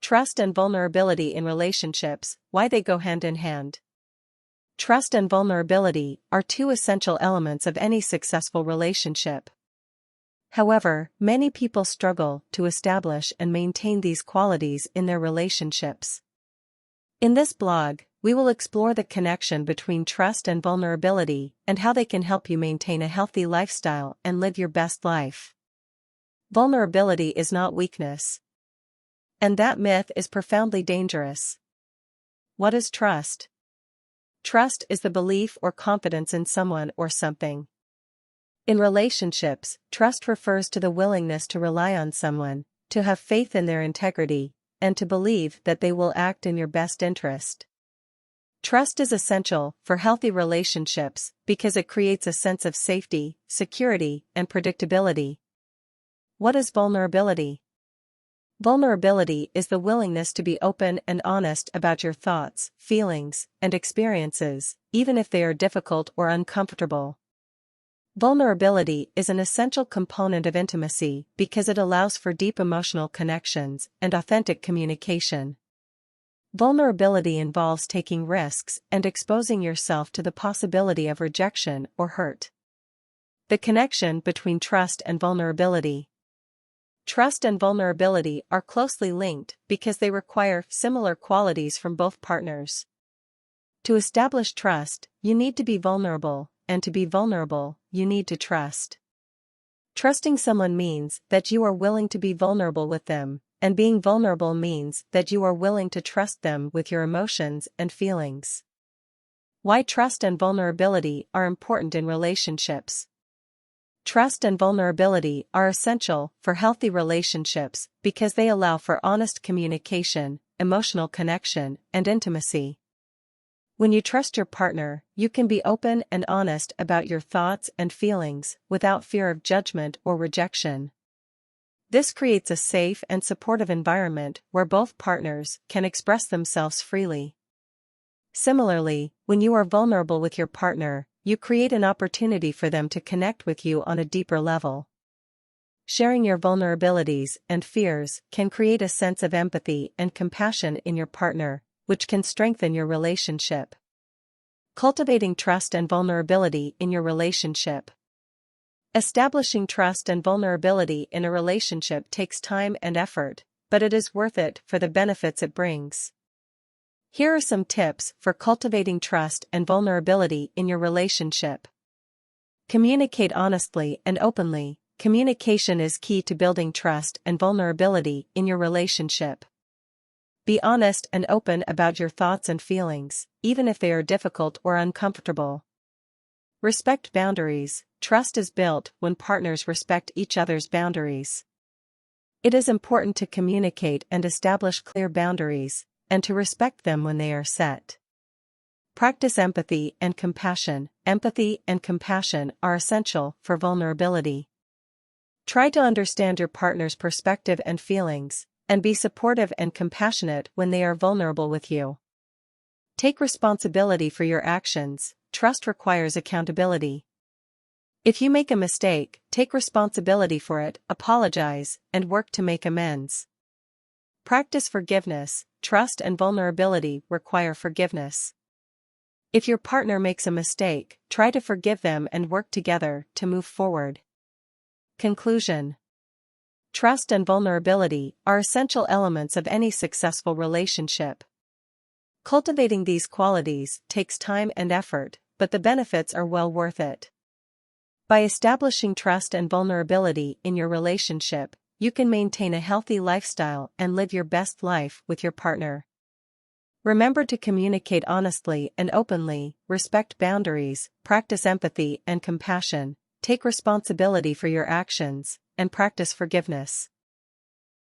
Trust and vulnerability in relationships, why they go hand in hand. Trust and vulnerability are two essential elements of any successful relationship. However, many people struggle to establish and maintain these qualities in their relationships. In this blog, we will explore the connection between trust and vulnerability and how they can help you maintain a healthy lifestyle and live your best life. Vulnerability is not weakness. And that myth is profoundly dangerous. What is trust? Trust is the belief or confidence in someone or something. In relationships, trust refers to the willingness to rely on someone, to have faith in their integrity, and to believe that they will act in your best interest. Trust is essential for healthy relationships because it creates a sense of safety, security, and predictability. What is vulnerability? Vulnerability is the willingness to be open and honest about your thoughts, feelings, and experiences, even if they are difficult or uncomfortable. Vulnerability is an essential component of intimacy because it allows for deep emotional connections and authentic communication. Vulnerability involves taking risks and exposing yourself to the possibility of rejection or hurt. The connection between trust and vulnerability. Trust and vulnerability are closely linked because they require similar qualities from both partners. To establish trust, you need to be vulnerable, and to be vulnerable, you need to trust. Trusting someone means that you are willing to be vulnerable with them, and being vulnerable means that you are willing to trust them with your emotions and feelings. Why trust and vulnerability are important in relationships. Trust and vulnerability are essential for healthy relationships because they allow for honest communication, emotional connection, and intimacy. When you trust your partner, you can be open and honest about your thoughts and feelings without fear of judgment or rejection. This creates a safe and supportive environment where both partners can express themselves freely. Similarly, when you are vulnerable with your partner, you create an opportunity for them to connect with you on a deeper level. Sharing your vulnerabilities and fears can create a sense of empathy and compassion in your partner, which can strengthen your relationship. Cultivating trust and vulnerability in your relationship. Establishing trust and vulnerability in a relationship takes time and effort, but it is worth it for the benefits it brings. Here are some tips for cultivating trust and vulnerability in your relationship. Communicate honestly and openly. Communication is key to building trust and vulnerability in your relationship. Be honest and open about your thoughts and feelings, even if they are difficult or uncomfortable. Respect boundaries. Trust is built when partners respect each other's boundaries. It is important to communicate and establish clear boundaries, and to respect them when they are set. Practice empathy and compassion. Empathy and compassion are essential for vulnerability. Try to understand your partner's perspective and feelings, and be supportive and compassionate when they are vulnerable with you. Take responsibility for your actions. Trust requires accountability. If you make a mistake, take responsibility for it, apologize, and work to make amends. Practice forgiveness. Trust and vulnerability require forgiveness. If your partner makes a mistake, try to forgive them and work together to move forward. Conclusion. Trust and vulnerability are essential elements of any successful relationship. Cultivating these qualities takes time and effort, but the benefits are well worth it. By establishing trust and vulnerability in your relationship, you can maintain a healthy lifestyle and live your best life with your partner. Remember to communicate honestly and openly, respect boundaries, practice empathy and compassion, take responsibility for your actions, and practice forgiveness.